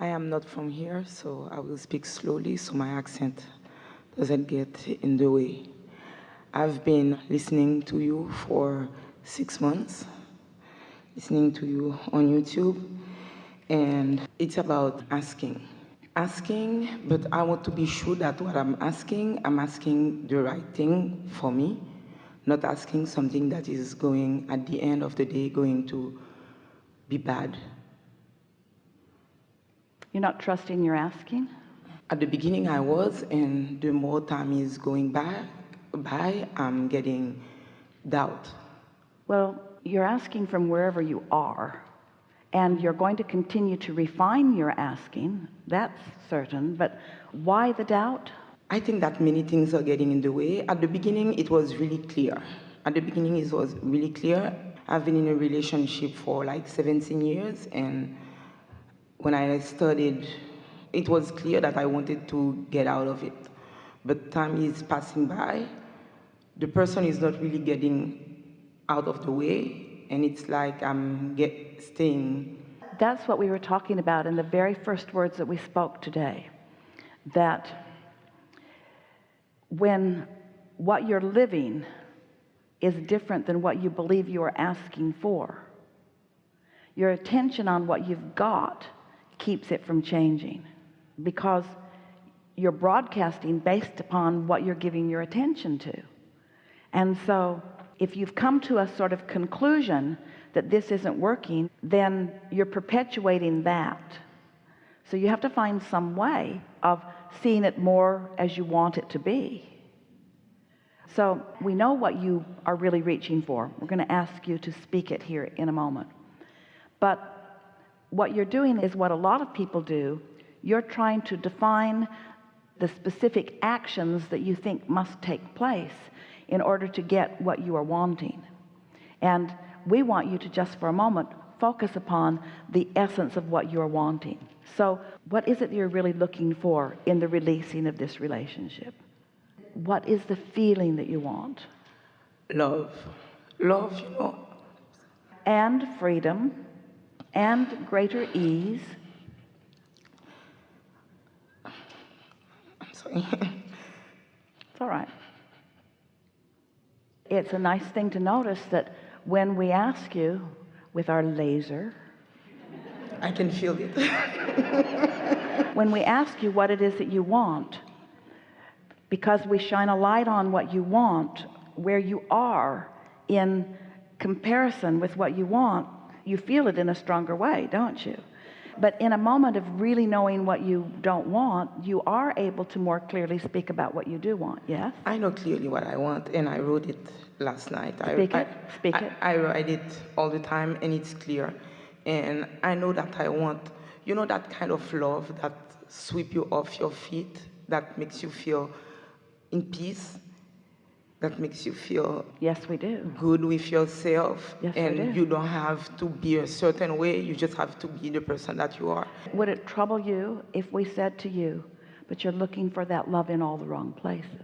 I am not from here, so I will speak slowly so my accent doesn't get in the way. I've been listening to you for 6 months, listening to you on YouTube, and it's about asking. Asking, but I want to be sure that what I'm asking the right thing for me, not asking something that is going, at the end of the day, going to be bad. You're not trusting your asking? At the beginning I was, and the more time is going by, I'm getting doubt. Well, you're asking from wherever you are, and you're going to continue to refine your asking, that's certain, but why the doubt? I think that many things are getting in the way. At the beginning, it was really clear. I've been in a relationship for like 17 years, and when I started, it was clear that I wanted to get out of it. But time is passing by. The person is not really getting out of the way, and it's like I'm staying. That's what we were talking about in the very first words that we spoke today. That when what you're living is different than what you believe you are asking for, your attention on what you've got keeps it from changing, because you're broadcasting based upon what you're giving your attention to. And so if you've come to a sort of conclusion that this isn't working, then you're perpetuating that. So you have to find some way of seeing it more as you want it to be. So we know what you are really reaching for. We're going to ask you to speak it here in a moment. But what you're doing is what a lot of people do. You're trying to define the specific actions that you think must take place in order to get what you are wanting. And we want you to just for a moment focus upon the essence of what you're wanting. So what is it you're really looking for in the releasing of this relationship? What is the feeling that you want? Love, you know. And freedom, and greater ease. I'm sorry. It's all right. It's a nice thing to notice that when we ask you with our laser, I can feel it. when we ask you what it is that you want, because we shine a light on what you want, where you are in comparison with what you want, you feel it in a stronger way, don't you? But in a moment of really knowing what you don't want, you are able to more clearly speak about what you do want. Yes? I know clearly what I want, and I wrote it last night. Speak it. I write it all the time, and it's clear. And I know that I want, you know, that kind of love that sweep you off your feet, that makes you feel in peace, that makes you feel yes, we do. Good with yourself. Yes, and we do. You don't have to be a certain way, you just have to be the person that you are. Would it trouble you if we said to you, but you're looking for that love in all the wrong places?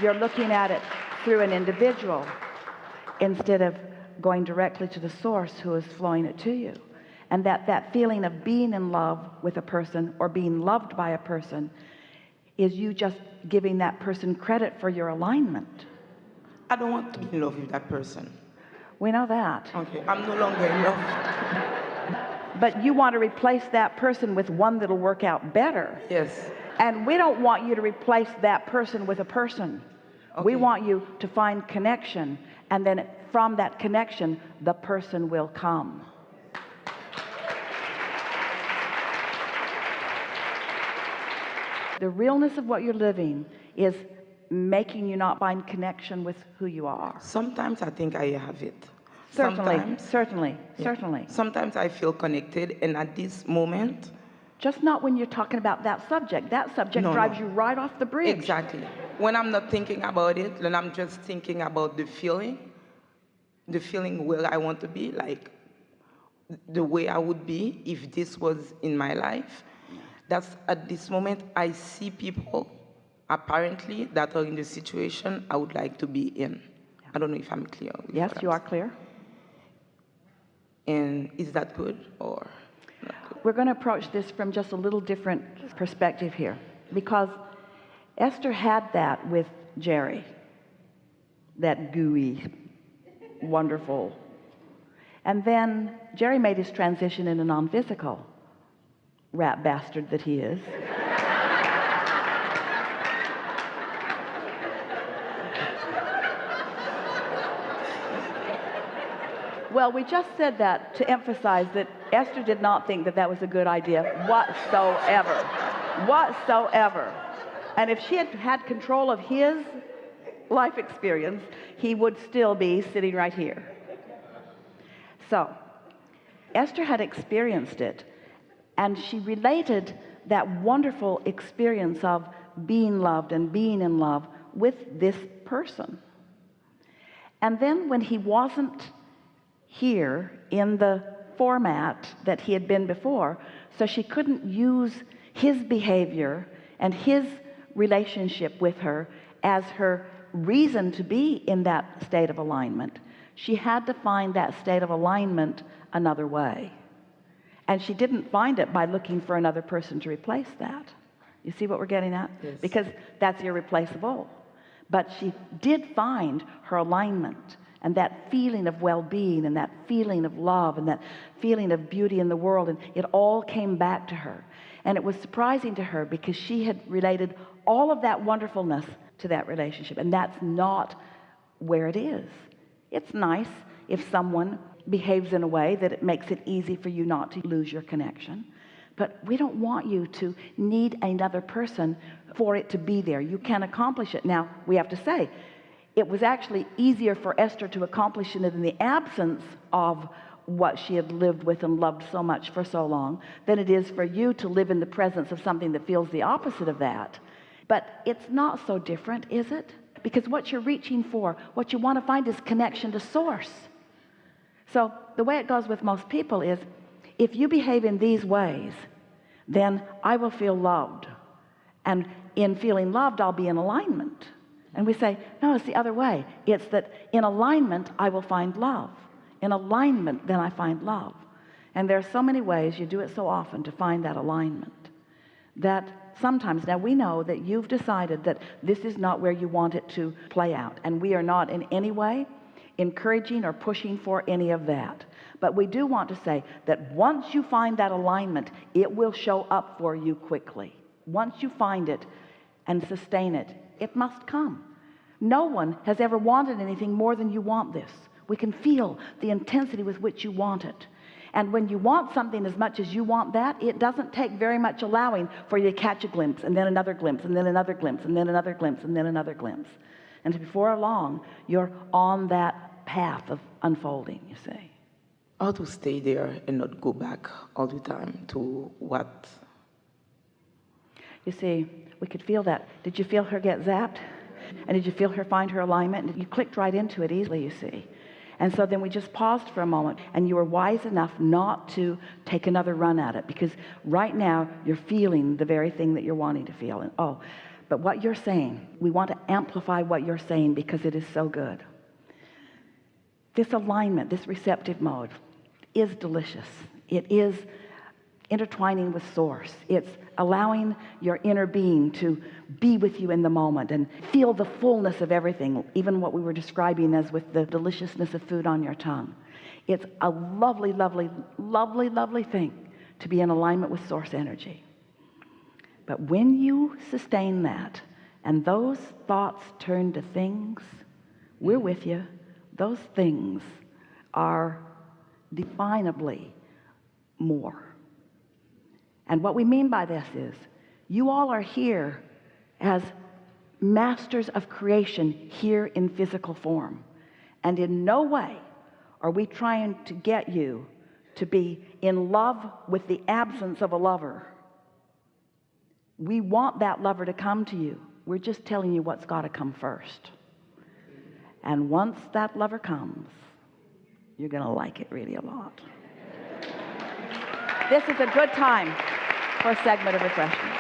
You're looking at it through an individual instead of going directly to the source who is flowing it to you. And that feeling of being in love with a person or being loved by a person is you just giving that person credit for your alignment. I don't want to be in love with that person. We know that. Okay, I'm no longer in love. But you want to replace that person with one that'll work out better. Yes. And we don't want you to replace that person with a person. Okay. We want you to find connection, and then from that connection, the person will come. The realness of what you're living is making you not find connection with who you are. Sometimes I think I have it. Certainly. Sometimes I feel connected, and at this moment, just not when you're talking about that subject. That subject drives you right off the bridge. Exactly. When I'm not thinking about it, then I'm just thinking about the feeling where I want to be, like the way I would be if this was in my life. That's at this moment I see people apparently that are in the situation I would like to be in. I don't know if I'm clear. Yes, you are clear. And is that good or? We're going to approach this from just a little different perspective here, because Esther had that with Jerry, that gooey, wonderful. And then Jerry made his transition in a non-physical rat bastard that he is. Well, we just said that to emphasize that Esther did not think that that was a good idea whatsoever. Whatsoever. And if she had had control of his life experience, he would still be sitting right here. So, Esther had experienced it, and she related that wonderful experience of being loved and being in love with this person. And then when he wasn't here in the format that he had been before, so she couldn't use his behavior and his relationship with her as her reason to be in that state of alignment. She had to find that state of alignment another way, and she didn't find it by looking for another person to replace that. You see what we're getting at? Yes. Because that's irreplaceable. But she did find her alignment, and that feeling of well-being, and that feeling of love, and that feeling of beauty in the world, and it all came back to her. And it was surprising to her because she had related all of that wonderfulness to that relationship, and that's not where it is. It's nice if someone behaves in a way that it makes it easy for you not to lose your connection, but we don't want you to need another person for it to be there. You can accomplish it. Now, we have to say, it was actually easier for Esther to accomplish it in the absence of what she had lived with and loved so much for so long than it is for you to live in the presence of something that feels the opposite of that. But it's not so different, is it? Because what you're reaching for, what you want to find, is connection to source. So the way it goes with most people is, if you behave in these ways, then I will feel loved, and in feeling loved I'll be in alignment. And we say, no, it's the other way. It's that in alignment I will find love. In alignment, then I find love. And there are so many ways, you do it so often, to find that alignment, that sometimes, now we know that you've decided that this is not where you want it to play out, and we are not in any way encouraging or pushing for any of that. But we do want to say that once you find that alignment, it will show up for you quickly. Once you find it and sustain it, it must come. No one has ever wanted anything more than you want this. We can feel the intensity with which you want it. And when you want something as much as you want that, it doesn't take very much allowing for you to catch a glimpse, and then another glimpse, and then another glimpse, and then another glimpse, and then another glimpse. And before long, you're on that path of unfolding, you see. How to stay there and not go back all the time to what? You see, we could feel that. Did you feel her get zapped? And did you feel her find her alignment? And you clicked right into it easily, you see. And so then we just paused for a moment, and you were wise enough not to take another run at it, because right now you're feeling the very thing that you're wanting to feel. And but what you're saying, we want to amplify what you're saying because it is so good. This alignment, this receptive mode, is delicious. It is intertwining with source. It's allowing your inner being to be with you in the moment and feel the fullness of everything, even what we were describing as with the deliciousness of food on your tongue. It's a lovely, lovely, lovely, lovely thing to be in alignment with source energy. But when you sustain that and those thoughts turn to things, we're with you. Those things are definably more. And what we mean by this is, you all are here as masters of creation here in physical form. And in no way are we trying to get you to be in love with the absence of a lover. We want that lover to come to you. We're just telling you what's got to come first. And once that lover comes, you're going to like it really a lot. This is a good time for a segment of refreshment.